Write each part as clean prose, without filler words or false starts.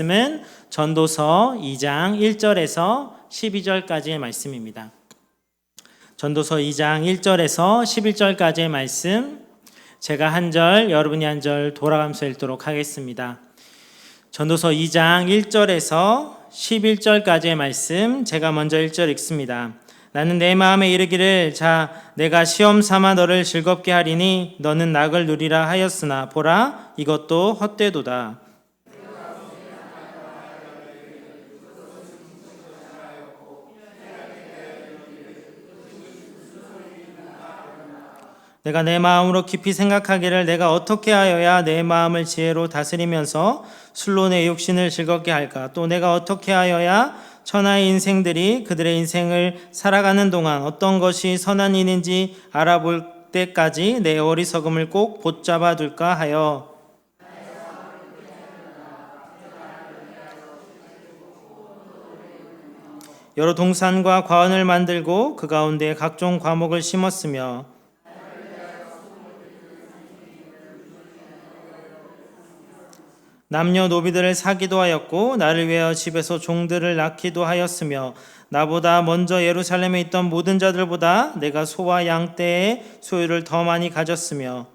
말씀은 전도서 2장 1절에서 12절까지의 말씀입니다. 전도서 2장 1절에서 11절까지의 말씀, 제가 한 절, 여러분이 한 절 돌아가면서 읽도록 하겠습니다. 전도서 2장 1절에서 11절까지의 말씀, 제가 먼저 1절 읽습니다. 나는 내 마음에 이르기를 자 내가 시험 삼아 너를 즐겁게 하리니 너는 낙을 누리라 하였으나 보라 이것도 헛되도다. 내가 내 마음으로 깊이 생각하기를 내가 어떻게 하여야 내 마음을 지혜로 다스리면서 술로 내 육신을 즐겁게 할까? 또 내가 어떻게 하여야 천하의 인생들이 그들의 인생을 살아가는 동안 어떤 것이 선한 일인지 알아볼 때까지 내 어리석음을 꼭 붙잡아 둘까 하여 여러 동산과 과원을 만들고 그 가운데 각종 과목을 심었으며 남녀 노비들을 사기도 하였고 나를 위하여 집에서 종들을 낳기도 하였으며 나보다 먼저 예루살렘에 있던 모든 자들보다 내가 소와 양 떼의 소유를 더 많이 가졌으며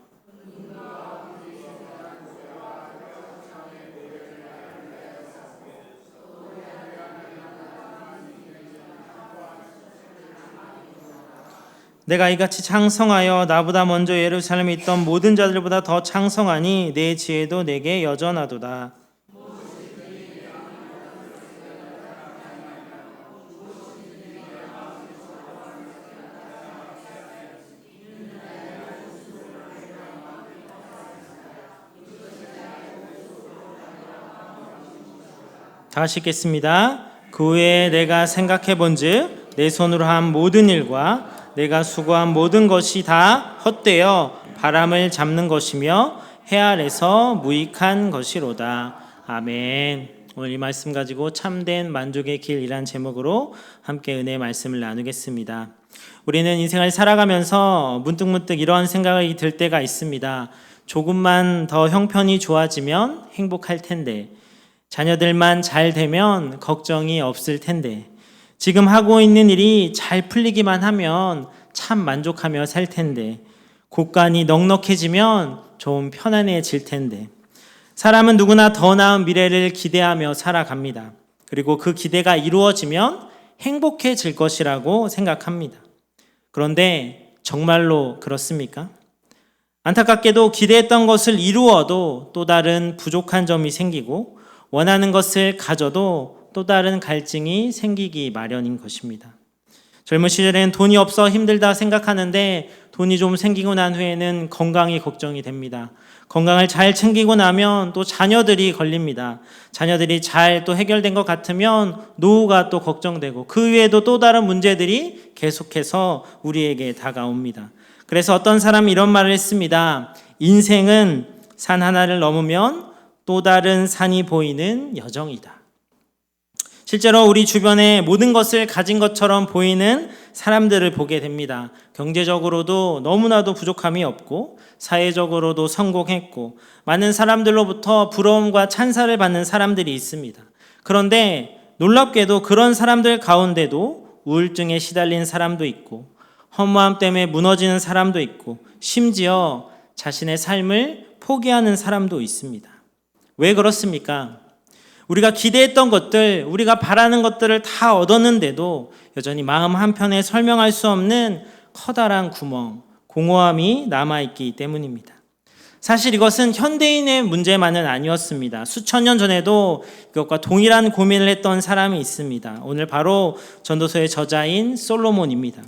내가 이같이 창성하여 나보다 먼저 예루살렘에 있던 모든 자들보다 더 창성하니 내 지혜도 내게 여전하도다. 다시 읽겠습니다. 그 후에 내가 생각해 본즉 내 손으로 한 모든 일과 내가 수고한 모든 것이 다 헛되어 바람을 잡는 것이며 해 아래서 무익한 것이로다. 아멘. 오늘 이 말씀 가지고 참된 만족의 길이란 제목으로 함께 은혜의 말씀을 나누겠습니다. 우리는 인생을 살아가면서 문득문득 이러한 생각이 들 때가 있습니다. 조금만 더 형편이 좋아지면 행복할 텐데, 자녀들만 잘 되면 걱정이 없을 텐데, 지금 하고 있는 일이 잘 풀리기만 하면 참 만족하며 살 텐데, 곳간이 넉넉해지면 좀 편안해질 텐데, 사람은 누구나 더 나은 미래를 기대하며 살아갑니다. 그리고 그 기대가 이루어지면 행복해질 것이라고 생각합니다. 그런데 정말로 그렇습니까? 안타깝게도 기대했던 것을 이루어도 또 다른 부족한 점이 생기고 원하는 것을 가져도 또 다른 갈증이 생기기 마련인 것입니다. 젊은 시절엔 돈이 없어 힘들다 생각하는데 돈이 좀 생기고 난 후에는 건강이 걱정이 됩니다. 건강을 잘 챙기고 나면 또 자녀들이 걸립니다. 자녀들이 잘 또 해결된 것 같으면 노후가 또 걱정되고 그 외에도 또 다른 문제들이 계속해서 우리에게 다가옵니다. 그래서 어떤 사람이 이런 말을 했습니다. 인생은 산 하나를 넘으면 또 다른 산이 보이는 여정이다. 실제로 우리 주변에 모든 것을 가진 것처럼 보이는 사람들을 보게 됩니다. 경제적으로도 너무나도 부족함이 없고 사회적으로도 성공했고 많은 사람들로부터 부러움과 찬사를 받는 사람들이 있습니다. 그런데 놀랍게도 그런 사람들 가운데도 우울증에 시달린 사람도 있고 허무함 때문에 무너지는 사람도 있고 심지어 자신의 삶을 포기하는 사람도 있습니다. 왜 그렇습니까? 우리가 기대했던 것들, 우리가 바라는 것들을 다 얻었는데도 여전히 마음 한편에 설명할 수 없는 커다란 구멍, 공허함이 남아있기 때문입니다. 사실 이것은 현대인의 문제만은 아니었습니다. 수천 년 전에도 이것과 동일한 고민을 했던 사람이 있습니다. 오늘 바로 전도서의 저자인 솔로몬입니다.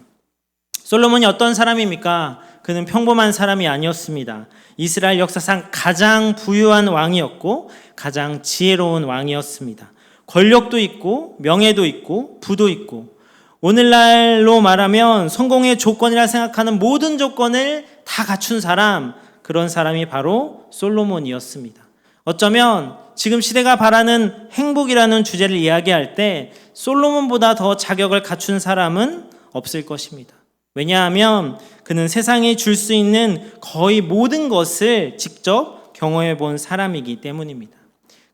솔로몬이 어떤 사람입니까? 그는 평범한 사람이 아니었습니다. 이스라엘 역사상 가장 부유한 왕이었고 가장 지혜로운 왕이었습니다. 권력도 있고 명예도 있고 부도 있고 오늘날로 말하면 성공의 조건이라 생각하는 모든 조건을 다 갖춘 사람, 그런 사람이 바로 솔로몬이었습니다. 어쩌면 지금 시대가 바라는 행복이라는 주제를 이야기할 때 솔로몬보다 더 자격을 갖춘 사람은 없을 것입니다. 왜냐하면 그는 세상이 줄 수 있는 거의 모든 것을 직접 경험해 본 사람이기 때문입니다.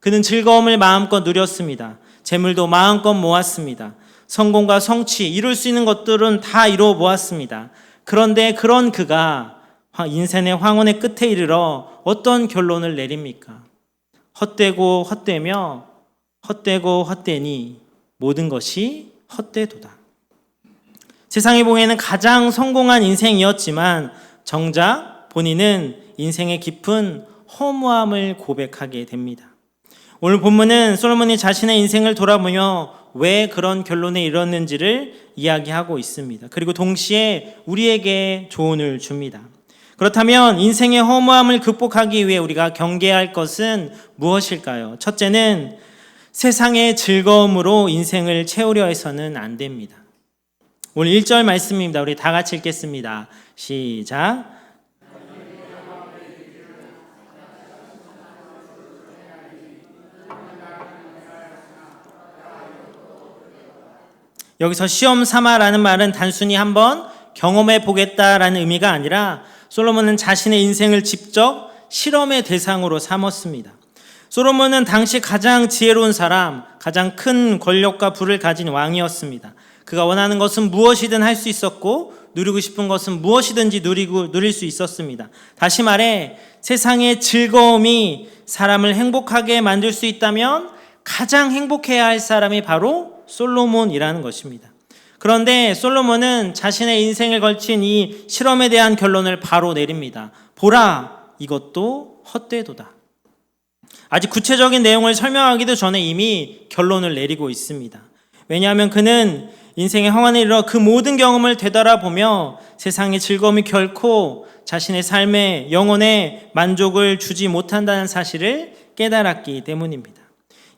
그는 즐거움을 마음껏 누렸습니다. 재물도 마음껏 모았습니다. 성공과 성취, 이룰 수 있는 것들은 다 이루어 모았습니다. 그런데 그런 그가 인생의 황혼의 끝에 이르러 어떤 결론을 내립니까? 헛되고 헛되며 헛되고 헛되니 모든 것이 헛되도다. 세상에 보기에는 가장 성공한 인생이었지만 정작 본인은 인생의 깊은 허무함을 고백하게 됩니다. 오늘 본문은 솔로몬이 자신의 인생을 돌아보며 왜 그런 결론에 이르렀는지를 이야기하고 있습니다. 그리고 동시에 우리에게 조언을 줍니다. 그렇다면 인생의 허무함을 극복하기 위해 우리가 경계해야 할 것은 무엇일까요? 첫째는 세상의 즐거움으로 인생을 채우려 해서는 안 됩니다. 오늘 1절 말씀입니다. 우리 다 같이 읽겠습니다. 시작. 여기서 시험 삼아라는 말은 단순히 한번 경험해 보겠다라는 의미가 아니라 솔로몬은 자신의 인생을 직접 실험의 대상으로 삼았습니다. 솔로몬은 당시 가장 지혜로운 사람, 가장 큰 권력과 부를 가진 왕이었습니다. 그가 원하는 것은 무엇이든 할 수 있었고 누리고 싶은 것은 무엇이든지 누릴 수 있었습니다. 다시 말해 세상의 즐거움이 사람을 행복하게 만들 수 있다면 가장 행복해야 할 사람이 바로 솔로몬이라는 것입니다. 그런데 솔로몬은 자신의 인생을 걸친 이 실험에 대한 결론을 바로 내립니다. 보라, 이것도 헛되도다. 아직 구체적인 내용을 설명하기도 전에 이미 결론을 내리고 있습니다. 왜냐하면 그는 인생의 황혼에 이르러 그 모든 경험을 되돌아보며 세상의 즐거움이 결코 자신의 삶에 영혼에 만족을 주지 못한다는 사실을 깨달았기 때문입니다.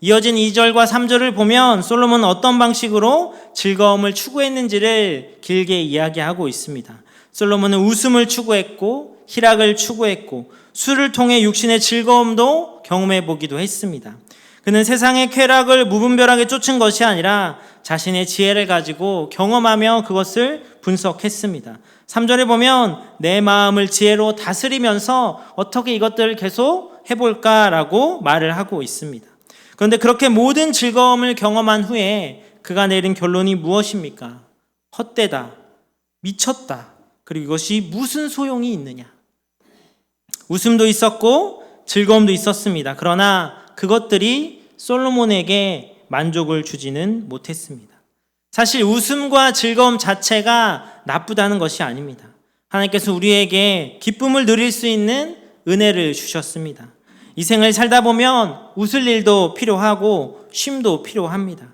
이어진 2절과 3절을 보면 솔로몬은 어떤 방식으로 즐거움을 추구했는지를 길게 이야기하고 있습니다. 솔로몬은 웃음을 추구했고 희락을 추구했고 술을 통해 육신의 즐거움도 경험해 보기도 했습니다. 그는 세상의 쾌락을 무분별하게 쫓은 것이 아니라 자신의 지혜를 가지고 경험하며 그것을 분석했습니다. 3절에 보면 내 마음을 지혜로 다스리면서 어떻게 이것들을 계속 해볼까라고 말을 하고 있습니다. 그런데 그렇게 모든 즐거움을 경험한 후에 그가 내린 결론이 무엇입니까? 헛되다, 미쳤다, 그리고 이것이 무슨 소용이 있느냐? 웃음도 있었고 즐거움도 있었습니다. 그러나 그것들이 솔로몬에게 만족을 주지는 못했습니다. 사실 웃음과 즐거움 자체가 나쁘다는 것이 아닙니다. 하나님께서 우리에게 기쁨을 누릴 수 있는 은혜를 주셨습니다. 이 생을 살다 보면 웃을 일도 필요하고 쉼도 필요합니다.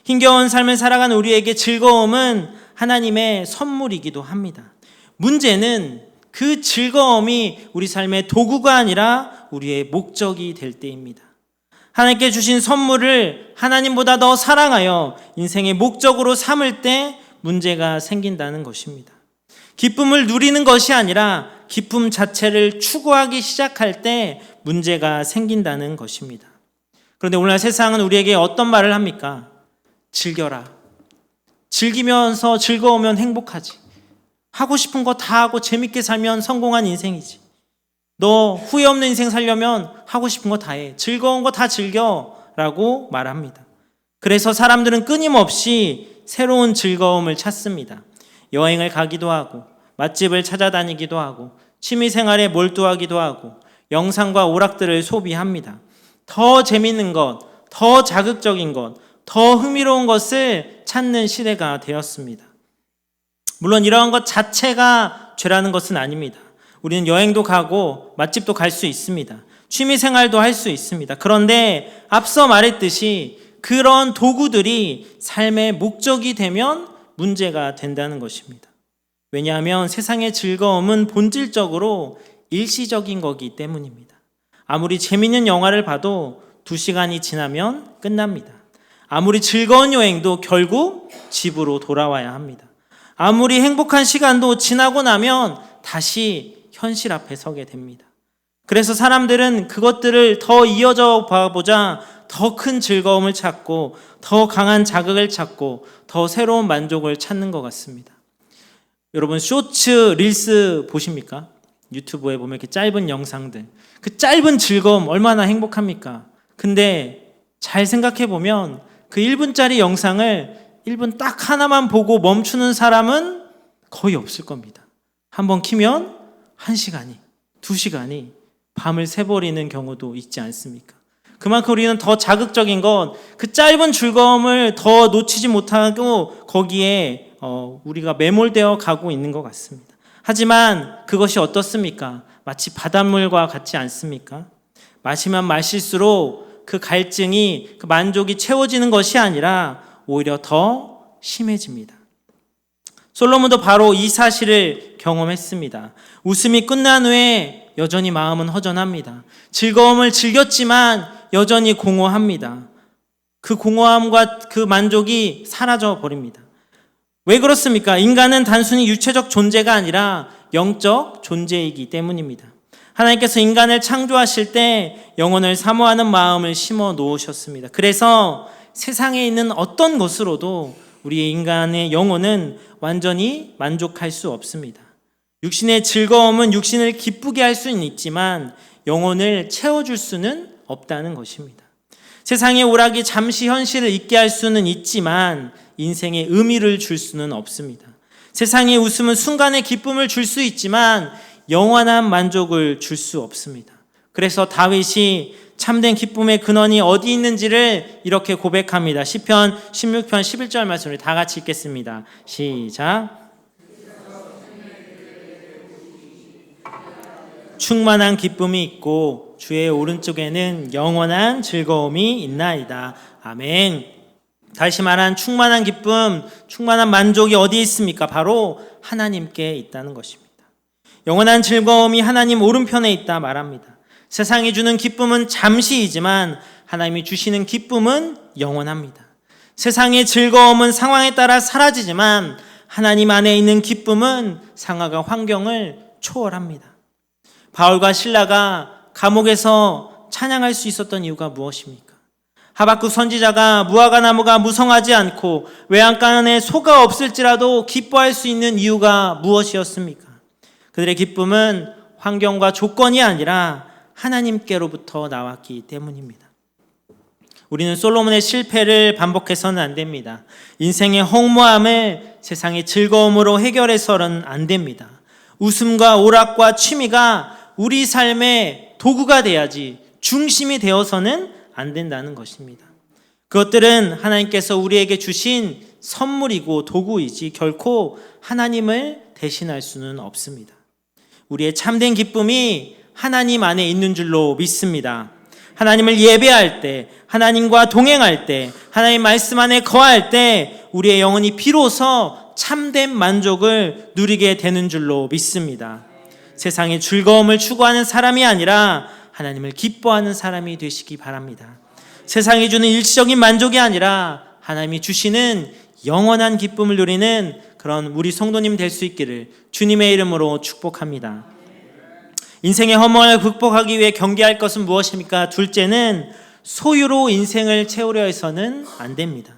힘겨운 삶을 살아가는 우리에게 즐거움은 하나님의 선물이기도 합니다. 문제는 그 즐거움이 우리 삶의 도구가 아니라 우리의 목적이 될 때입니다. 하나님께 주신 선물을 하나님보다 더 사랑하여 인생의 목적으로 삼을 때 문제가 생긴다는 것입니다. 기쁨을 누리는 것이 아니라 기쁨 자체를 추구하기 시작할 때 문제가 생긴다는 것입니다. 그런데 오늘날 세상은 우리에게 어떤 말을 합니까? 즐겨라. 즐기면서 즐거우면 행복하지. 하고 싶은 거 다 하고 재밌게 살면 성공한 인생이지. 너 후회 없는 인생 살려면 하고 싶은 거 다 해. 즐거운 거 다 즐겨 라고 말합니다. 그래서 사람들은 끊임없이 새로운 즐거움을 찾습니다. 여행을 가기도 하고 맛집을 찾아다니기도 하고 취미생활에 몰두하기도 하고 영상과 오락들을 소비합니다. 더 재밌는 것, 더 자극적인 것, 더 흥미로운 것을 찾는 시대가 되었습니다. 물론 이러한 것 자체가 죄라는 것은 아닙니다. 우리는 여행도 가고 맛집도 갈 수 있습니다. 취미생활도 할 수 있습니다. 그런데 앞서 말했듯이 그런 도구들이 삶의 목적이 되면 문제가 된다는 것입니다. 왜냐하면 세상의 즐거움은 본질적으로 일시적인 거기 때문입니다. 아무리 재밌는 영화를 봐도 2시간이 지나면 끝납니다. 아무리 즐거운 여행도 결국 집으로 돌아와야 합니다. 아무리 행복한 시간도 지나고 나면 다시 현실 앞에 서게 됩니다. 그래서 사람들은 그것들을 더 이어져 봐보자 더 큰 즐거움을 찾고 더 강한 자극을 찾고 더 새로운 만족을 찾는 것 같습니다. 여러분 쇼츠, 릴스 보십니까? 유튜브에 보면 이렇게 짧은 영상들, 그 짧은 즐거움 얼마나 행복합니까? 근데 잘 생각해 보면 그 1분짜리 영상을 1분 딱 하나만 보고 멈추는 사람은 거의 없을 겁니다. 한번 키면 1시간이, 2시간이 밤을 새버리는 경우도 있지 않습니까? 그만큼 우리는 더 자극적인 건 그 짧은 즐거움을 더 놓치지 못하고 거기에 우리가 매몰되어 가고 있는 것 같습니다. 하지만 그것이 어떻습니까? 마치 바닷물과 같지 않습니까? 마시면 마실수록 그 갈증이, 그 만족이 채워지는 것이 아니라 오히려 더 심해집니다. 솔로몬도 바로 이 사실을 경험했습니다. 웃음이 끝난 후에 여전히 마음은 허전합니다. 즐거움을 즐겼지만 여전히 공허합니다. 그 공허함과 그 만족이 사라져 버립니다. 왜 그렇습니까? 인간은 단순히 유체적 존재가 아니라 영적 존재이기 때문입니다. 하나님께서 인간을 창조하실 때 영혼을 사모하는 마음을 심어 놓으셨습니다. 그래서 세상에 있는 어떤 것으로도 우리의 인간의 영혼은 완전히 만족할 수 없습니다. 육신의 즐거움은 육신을 기쁘게 할 수는 있지만 영혼을 채워줄 수는 없다는 것입니다. 세상의 오락이 잠시 현실을 잊게 할 수는 있지만 인생에 의미를 줄 수는 없습니다. 세상의 웃음은 순간의 기쁨을 줄 수 있지만 영원한 만족을 줄 수 없습니다. 그래서 다윗이 참된 기쁨의 근원이 어디 있는지를 이렇게 고백합니다. 시편 16편 11절 말씀을 다 같이 읽겠습니다. 시작. 충만한 기쁨이 있고 주의 오른쪽에는 영원한 즐거움이 있나이다. 아멘. 다시 말한 충만한 기쁨, 충만한 만족이 어디에 있습니까? 바로 하나님께 있다는 것입니다. 영원한 즐거움이 하나님 오른편에 있다 말합니다. 세상이 주는 기쁨은 잠시이지만 하나님이 주시는 기쁨은 영원합니다. 세상의 즐거움은 상황에 따라 사라지지만 하나님 안에 있는 기쁨은 상황과 환경을 초월합니다. 바울과 실라가 감옥에서 찬양할 수 있었던 이유가 무엇입니까? 하박국 선지자가 무화과 나무가 무성하지 않고 외양간에 소가 없을지라도 기뻐할 수 있는 이유가 무엇이었습니까? 그들의 기쁨은 환경과 조건이 아니라 하나님께로부터 나왔기 때문입니다. 우리는 솔로몬의 실패를 반복해서는 안 됩니다. 인생의 허무함을 세상의 즐거움으로 해결해서는 안 됩니다. 웃음과 오락과 취미가 우리 삶의 도구가 돼야지 중심이 되어서는 안 된다는 것입니다. 그것들은 하나님께서 우리에게 주신 선물이고 도구이지 결코 하나님을 대신할 수는 없습니다. 우리의 참된 기쁨이 하나님 안에 있는 줄로 믿습니다. 하나님을 예배할 때, 하나님과 동행할 때, 하나님 말씀 안에 거할 때 우리의 영혼이 비로소 참된 만족을 누리게 되는 줄로 믿습니다. 세상의 즐거움을 추구하는 사람이 아니라 하나님을 기뻐하는 사람이 되시기 바랍니다. 세상이 주는 일시적인 만족이 아니라 하나님이 주시는 영원한 기쁨을 누리는 그런 우리 성도님 될 수 있기를 주님의 이름으로 축복합니다. 인생의 허무함을 극복하기 위해 경계할 것은 무엇입니까? 둘째는 소유로 인생을 채우려 해서는 안 됩니다.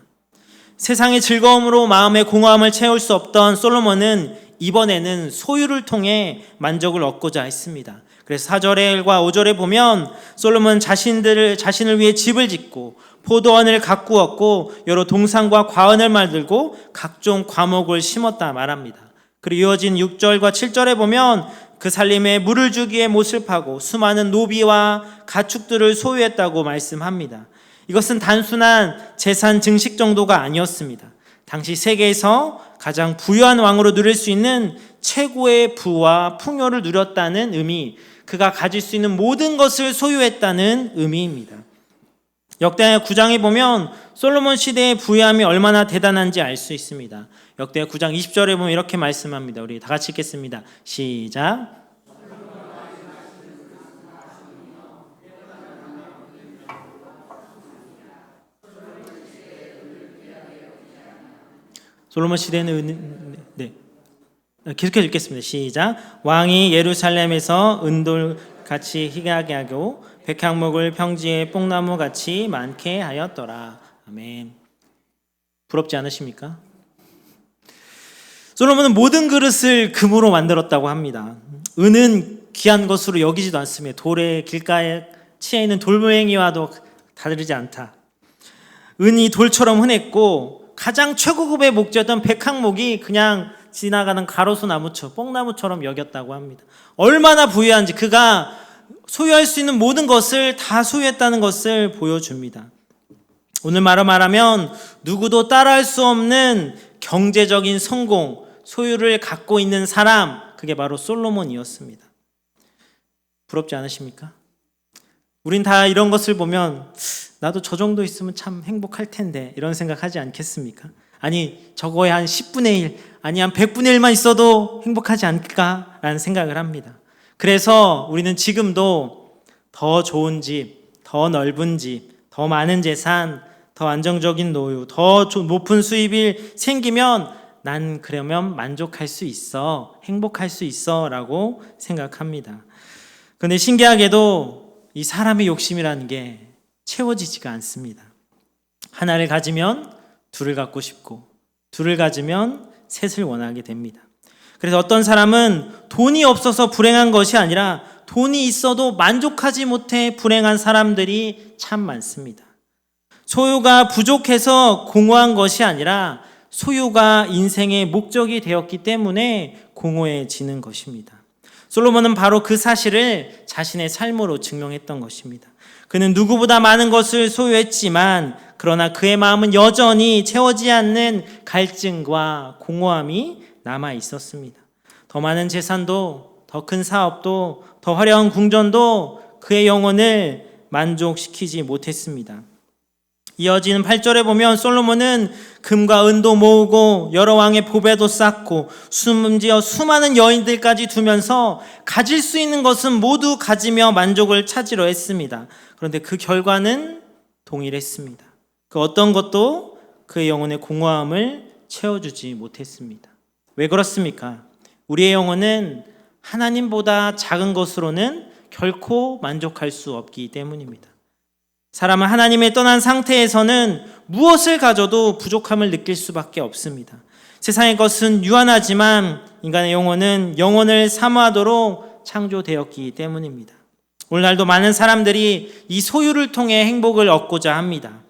세상의 즐거움으로 마음의 공허함을 채울 수 없던 솔로몬은 이번에는 소유를 통해 만족을 얻고자 했습니다. 그래서 4절과 5절에 보면 솔로몬 자신을 위해 집을 짓고 포도원을 가꾸었고 여러 동산과 과원을 만들고 각종 과목을 심었다 말합니다. 그리고 이어진 6절과 7절에 보면 그 살림에 물을 주기에 못을 파고 수많은 노비와 가축들을 소유했다고 말씀합니다. 이것은 단순한 재산 증식 정도가 아니었습니다. 당시 세계에서 가장 부유한 왕으로 누릴 수 있는 최고의 부와 풍요를 누렸다는 의미, 그가 가질 수 있는 모든 것을 소유했다는 의미입니다. 역대하 9장에 보면 솔로몬 시대의 부유함이 얼마나 대단한지 알 수 있습니다. 역대하 9장 20절에 보면 이렇게 말씀합니다. 우리 다 같이 읽겠습니다. 시작. 솔로몬 시대는 계속해서 읽겠습니다. 시작. 왕이 예루살렘에서 은돌같이 희귀하게 하고 백향목을 평지에 뽕나무같이 많게 하였더라. 아멘. 부럽지 않으십니까? 솔로몬은 모든 그릇을 금으로 만들었다고 합니다. 은은 귀한 것으로 여기지도 않습니다. 돌의 길가에 치에 있는 돌멩이와도 다르지 않다. 은이 돌처럼 흔했고 가장 최고급의 목재였던 백항목이 그냥 지나가는 가로수 나무처럼 뽕나무처럼 여겼다고 합니다. 얼마나 부유한지, 그가 소유할 수 있는 모든 것을 다 소유했다는 것을 보여줍니다. 오늘 말하면 누구도 따라할 수 없는 경제적인 성공, 소유를 갖고 있는 사람, 그게 바로 솔로몬이었습니다. 부럽지 않으십니까? 우린 다 이런 것을 보면 나도 저 정도 있으면 참 행복할 텐데 이런 생각하지 않겠습니까? 아니 저거에 한 10분의 1, 아니 한 100분의 1만 있어도 행복하지 않을까라는 생각을 합니다. 그래서 우리는 지금도 더 좋은 집, 더 넓은 집, 더 많은 재산, 더 안정적인 노후, 더 높은 수입이 생기면 난 그러면 만족할 수 있어, 행복할 수 있어 라고 생각합니다. 그런데 신기하게도 이 사람의 욕심이라는 게 채워지지가 않습니다. 하나를 가지면 둘을 갖고 싶고, 둘을 가지면 셋을 원하게 됩니다. 그래서 어떤 사람은 돈이 없어서 불행한 것이 아니라 돈이 있어도 만족하지 못해 불행한 사람들이 참 많습니다. 소유가 부족해서 공허한 것이 아니라 소유가 인생의 목적이 되었기 때문에 공허해지는 것입니다. 솔로몬은 바로 그 사실을 자신의 삶으로 증명했던 것입니다. 그는 누구보다 많은 것을 소유했지만 그러나 그의 마음은 여전히 채워지지 않는 갈증과 공허함이 남아 있었습니다. 더 많은 재산도, 더 큰 사업도, 더 화려한 궁전도 그의 영혼을 만족시키지 못했습니다. 이어지는 8절에 보면 솔로몬은 금과 은도 모으고 여러 왕의 보배도 쌓고 심지어 수많은 여인들까지 두면서 가질 수 있는 것은 모두 가지며 만족을 찾으려 했습니다. 그런데 그 결과는 동일했습니다. 그 어떤 것도 그의 영혼의 공허함을 채워주지 못했습니다. 왜 그렇습니까? 우리의 영혼은 하나님보다 작은 것으로는 결코 만족할 수 없기 때문입니다. 사람은 하나님을 떠난 상태에서는 무엇을 가져도 부족함을 느낄 수밖에 없습니다. 세상의 것은 유한하지만 인간의 영혼은 영혼을 사모하도록 창조되었기 때문입니다. 오늘날도 많은 사람들이 이 소유를 통해 행복을 얻고자 합니다.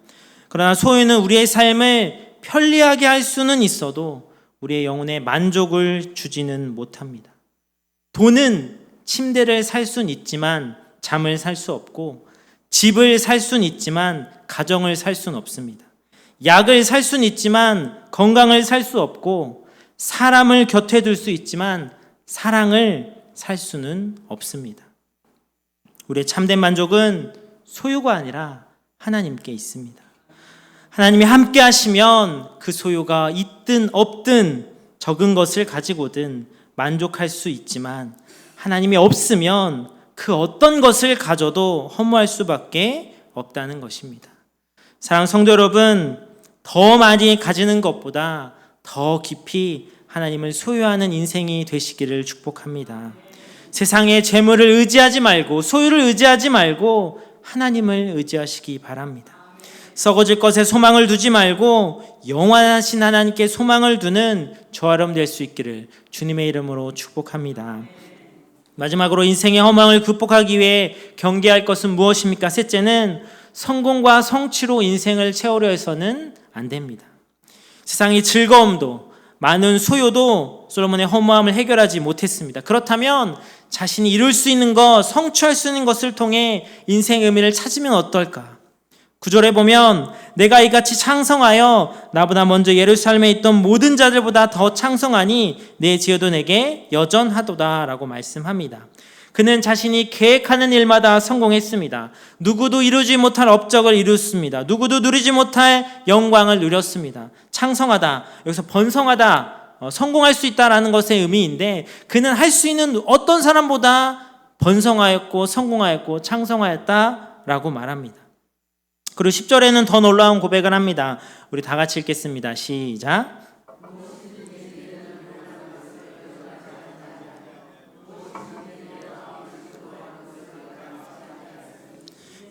그러나 소유는 우리의 삶을 편리하게 할 수는 있어도 우리의 영혼에 만족을 주지는 못합니다. 돈은 침대를 살 수는 있지만 잠을 살 수 없고, 집을 살 수는 있지만 가정을 살 수는 없습니다. 약을 살 수는 있지만 건강을 살 수 없고, 사람을 곁에 둘 수 있지만 사랑을 살 수는 없습니다. 우리의 참된 만족은 소유가 아니라 하나님께 있습니다. 하나님이 함께 하시면 그 소유가 있든 없든 적은 것을 가지고든 만족할 수 있지만, 하나님이 없으면 그 어떤 것을 가져도 허무할 수밖에 없다는 것입니다. 사랑하는 성도 여러분, 더 많이 가지는 것보다 더 깊이 하나님을 소유하는 인생이 되시기를 축복합니다. 세상의 재물을 의지하지 말고, 소유를 의지하지 말고 하나님을 의지하시기 바랍니다. 썩어질 것에 소망을 두지 말고 영원하신 하나님께 소망을 두는 저와 여러분 될 수 있기를 주님의 이름으로 축복합니다. 마지막으로 인생의 허망을 극복하기 위해 경계할 것은 무엇입니까? 셋째는 성공과 성취로 인생을 채우려 해서는 안 됩니다. 세상의 즐거움도 많은 소유도 솔로몬의 허무함을 해결하지 못했습니다. 그렇다면 자신이 이룰 수 있는 것, 성취할 수 있는 것을 통해 인생의 의미를 찾으면 어떨까? 9절에 보면 내가 이같이 창성하여 나보다 먼저 예루살렘에 있던 모든 자들보다 더 창성하니 내 지혜도 내게 여전하도다 라고 말씀합니다. 그는 자신이 계획하는 일마다 성공했습니다. 누구도 이루지 못할 업적을 이뤘습니다. 누구도 누리지 못할 영광을 누렸습니다. 창성하다, 여기서 번성하다, 성공할 수 있다라는 것의 의미인데, 그는 할 수 있는 어떤 사람보다 번성하였고 성공하였고 창성하였다라고 말합니다. 그리고 10절에는 더 놀라운 고백을 합니다. 우리 다 같이 읽겠습니다. 시작.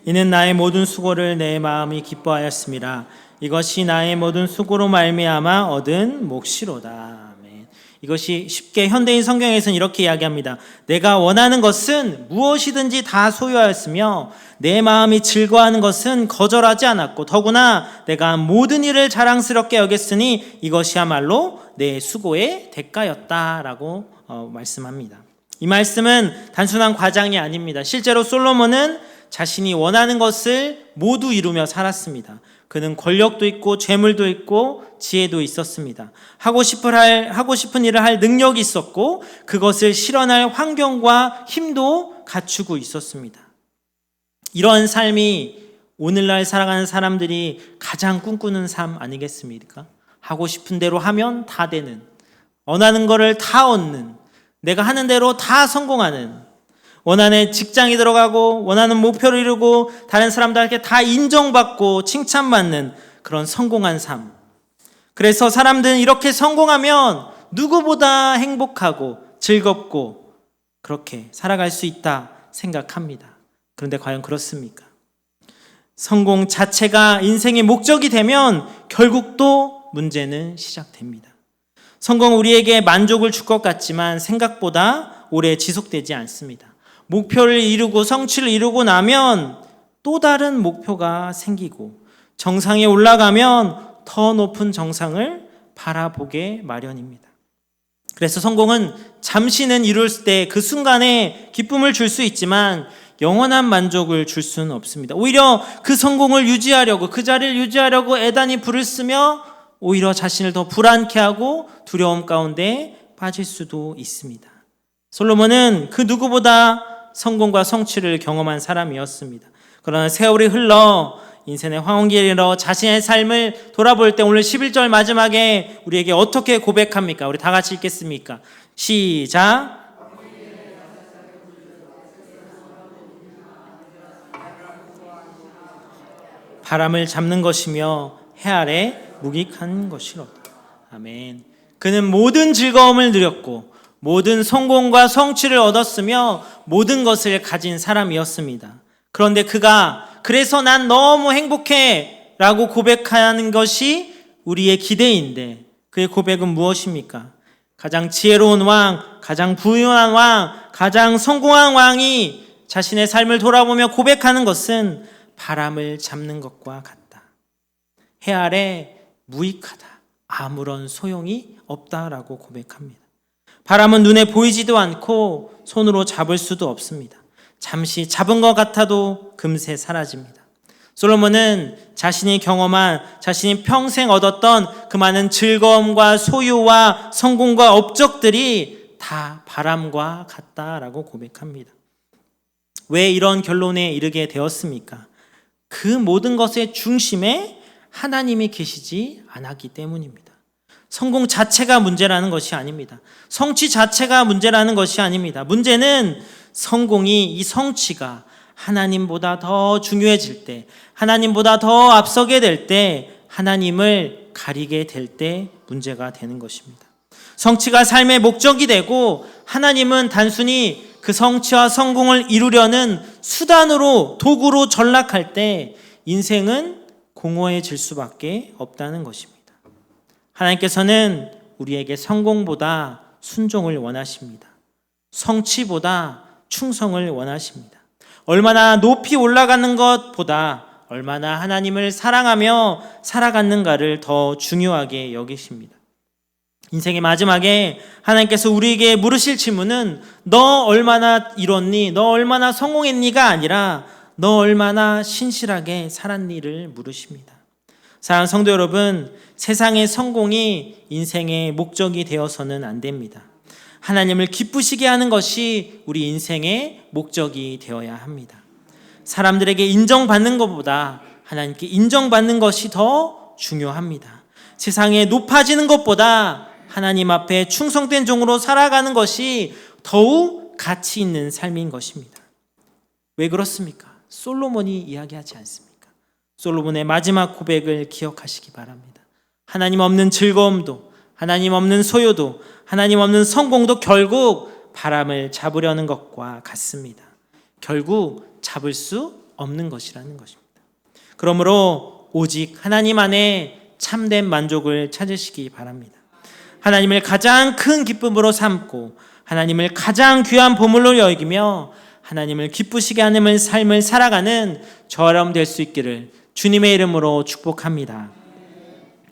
이는 나의 모든 수고를 내 마음이 기뻐하였습니다. 이것이 나의 모든 수고로 말미암아 얻은 몫이로다. 아멘. 이것이 쉽게 현대인 성경에서는 이렇게 이야기합니다. 내가 원하는 것은 무엇이든지 다 소유하였으며 내 마음이 즐거워하는 것은 거절하지 않았고 더구나 내가 모든 일을 자랑스럽게 여겼으니 이것이야말로 내 수고의 대가였다라고 말씀합니다. 이 말씀은 단순한 과장이 아닙니다. 실제로 솔로몬은 자신이 원하는 것을 모두 이루며 살았습니다. 그는 권력도 있고 재물도 있고 지혜도 있었습니다. 하고 싶은 일을 할 능력이 있었고 그것을 실현할 환경과 힘도 갖추고 있었습니다. 이런 삶이 오늘날 살아가는 사람들이 가장 꿈꾸는 삶 아니겠습니까? 하고 싶은 대로 하면 다 되는, 원하는 거를 다 얻는, 내가 하는 대로 다 성공하는, 원하는 직장이 들어가고 원하는 목표를 이루고 다른 사람들에게 다 인정받고 칭찬받는 그런 성공한 삶. 그래서 사람들은 이렇게 성공하면 누구보다 행복하고 즐겁고 그렇게 살아갈 수 있다 생각합니다. 그런데 과연 그렇습니까? 성공 자체가 인생의 목적이 되면 결국 또 문제는 시작됩니다. 성공은 우리에게 만족을 줄 것 같지만 생각보다 오래 지속되지 않습니다. 목표를 이루고 성취를 이루고 나면 또 다른 목표가 생기고 정상에 올라가면 더 높은 정상을 바라보게 마련입니다. 그래서 성공은 잠시는 이룰 때 그 순간에 기쁨을 줄 수 있지만 영원한 만족을 줄 수는 없습니다. 오히려 그 성공을 유지하려고, 그 자리를 유지하려고 애단히 불을 쓰며 오히려 자신을 더 불안케 하고 두려움 가운데 빠질 수도 있습니다. 솔로몬은 그 누구보다 성공과 성취를 경험한 사람이었습니다. 그러나 세월이 흘러 인생의 황혼기에 이르러 자신의 삶을 돌아볼 때 오늘 11절 마지막에 우리에게 어떻게 고백합니까? 우리 다 같이 읽겠습니까? 시작. 바람을 잡는 것이며 해 아래 묵익한 것이로다. 아멘. 그는 모든 즐거움을 누렸고 모든 성공과 성취를 얻었으며 모든 것을 가진 사람이었습니다. 그런데 그가 그래서 난 너무 행복해 라고 고백하는 것이 우리의 기대인데 그의 고백은 무엇입니까? 가장 지혜로운 왕, 가장 부유한 왕, 가장 성공한 왕이 자신의 삶을 돌아보며 고백하는 것은 바람을 잡는 것과 같다. 해 아래 무익하다. 아무런 소용이 없다라고 고백합니다. 바람은 눈에 보이지도 않고 손으로 잡을 수도 없습니다. 잠시 잡은 것 같아도 금세 사라집니다. 솔로몬은 자신이 경험한, 자신이 평생 얻었던 그 많은 즐거움과 소유와 성공과 업적들이 다 바람과 같다라고 고백합니다. 왜 이런 결론에 이르게 되었습니까? 그 모든 것의 중심에 하나님이 계시지 않았기 때문입니다. 성공 자체가 문제라는 것이 아닙니다. 성취 자체가 문제라는 것이 아닙니다. 문제는 성공이, 이 성취가 하나님보다 더 중요해질 때, 하나님보다 더 앞서게 될 때, 하나님을 가리게 될 때 문제가 되는 것입니다. 성취가 삶의 목적이 되고 하나님은 단순히 그 성취와 성공을 이루려는 수단으로, 도구로 전락할 때 인생은 공허해질 수밖에 없다는 것입니다. 하나님께서는 우리에게 성공보다 순종을 원하십니다. 성취보다 충성을 원하십니다. 얼마나 높이 올라가는 것보다 얼마나 하나님을 사랑하며 살아가는가를 더 중요하게 여기십니다. 인생의 마지막에 하나님께서 우리에게 물으실 질문은 너 얼마나 이뤘니? 너 얼마나 성공했니가 아니라 너 얼마나 신실하게 살았니를 물으십니다. 사랑하는 성도 여러분, 세상의 성공이 인생의 목적이 되어서는 안 됩니다. 하나님을 기쁘시게 하는 것이 우리 인생의 목적이 되어야 합니다. 사람들에게 인정받는 것보다 하나님께 인정받는 것이 더 중요합니다. 세상에 높아지는 것보다 하나님 앞에 충성된 종으로 살아가는 것이 더욱 가치 있는 삶인 것입니다. 왜 그렇습니까? 솔로몬이 이야기하지 않습니까? 솔로몬의 마지막 고백을 기억하시기 바랍니다. 하나님 없는 즐거움도, 하나님 없는 소유도, 하나님 없는 성공도 결국 바람을 잡으려는 것과 같습니다. 결국 잡을 수 없는 것이라는 것입니다. 그러므로 오직 하나님 안에 참된 만족을 찾으시기 바랍니다. 하나님을 가장 큰 기쁨으로 삼고 하나님을 가장 귀한 보물로 여기며 하나님을 기쁘시게 하는 삶을 살아가는 저럼 될 수 있기를 주님의 이름으로 축복합니다.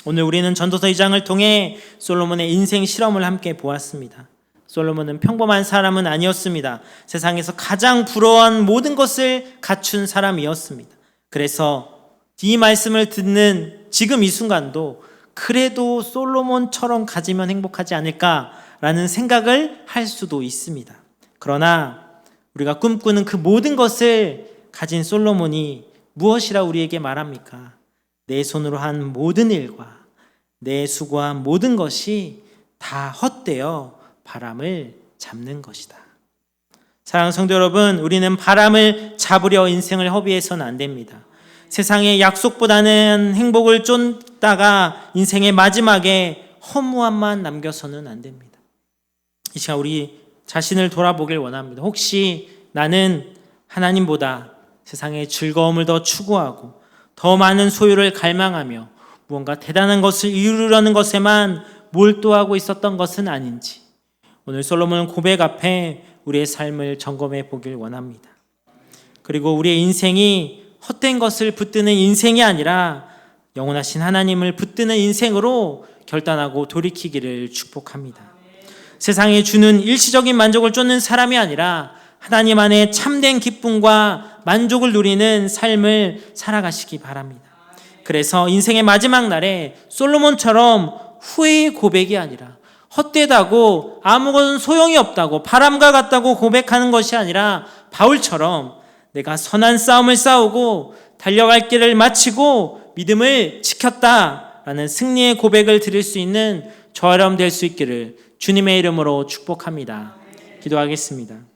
오늘 우리는 전도서 2장을 통해 솔로몬의 인생 실험을 함께 보았습니다. 솔로몬은 평범한 사람은 아니었습니다. 세상에서 가장 부러워한 모든 것을 갖춘 사람이었습니다. 그래서 이 말씀을 듣는 지금 이 순간도 그래도 솔로몬처럼 가지면 행복하지 않을까라는 생각을 할 수도 있습니다. 그러나 우리가 꿈꾸는 그 모든 것을 가진 솔로몬이 무엇이라 우리에게 말합니까? 내 손으로 한 모든 일과 내 수고한 모든 것이 다 헛되어 바람을 잡는 것이다. 사랑하는 성도 여러분, 우리는 바람을 잡으려 인생을 허비해서는 안 됩니다. 세상의 약속보다는 행복을 쫓다가 인생의 마지막에 허무함만 남겨서는 안 됩니다. 이 시간 우리 자신을 돌아보길 원합니다. 혹시 나는 하나님보다 세상의 즐거움을 더 추구하고 더 많은 소유를 갈망하며 무언가 대단한 것을 이루려는 것에만 몰두하고 있었던 것은 아닌지, 오늘 솔로몬 고백 앞에 우리의 삶을 점검해 보길 원합니다. 그리고 우리의 인생이 헛된 것을 붙드는 인생이 아니라 영원하신 하나님을 붙드는 인생으로 결단하고 돌이키기를 축복합니다. 세상에 주는 일시적인 만족을 쫓는 사람이 아니라 하나님 안에 참된 기쁨과 만족을 누리는 삶을 살아가시기 바랍니다. 그래서 인생의 마지막 날에 솔로몬처럼 후회의 고백이 아니라 헛되다고 아무것도 소용이 없다고 바람과 같다고 고백하는 것이 아니라 바울처럼 내가 선한 싸움을 싸우고 달려갈 길을 마치고 믿음을 지켰다라는 승리의 고백을 드릴 수 있는 저렴 될 수 있기를 주님의 이름으로 축복합니다. 기도하겠습니다.